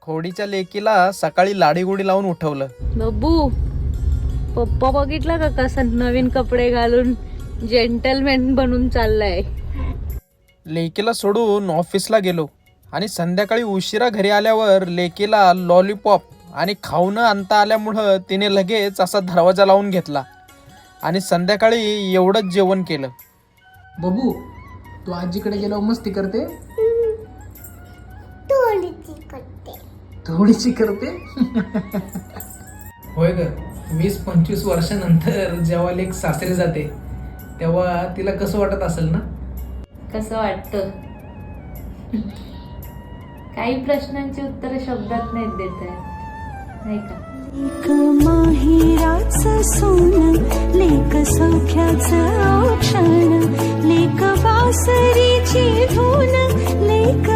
होडीच्या लेकीला सकाळी लाडीगुडी लावून उठवलं. बब्बू, पप्पा बघितला का कसा नवीन कपडे घालून जेंटलमॅन बनून चाललाय. लेकीला सोडून ऑफिसला गेलो आणि संध्याकाळी उशिरा घरी आल्यावर लेकीला लॉलीपॉप आणि खाऊन आणता आल्यामुळं तिने लगेच असा दरवाजा लावून घेतला आणि संध्याकाळी एवढंच जेवण केलं. बबू, तू आजीकडे गेल्यावर मस्ती करते? थोडीशी करते. होय ग, 20-25 वर्षानंतर जेव्हा लेक सासरी जाते तेव्हा तिला कसं वाटत असेल ना? कसं वाटतं? काही प्रश्नांची उत्तर शब्दात नाहीत देत आहेत, नाही का? लेक माहिराचं सोनं, लेक सौख्याचं औक्षण, लेक बासरीची धून, लेक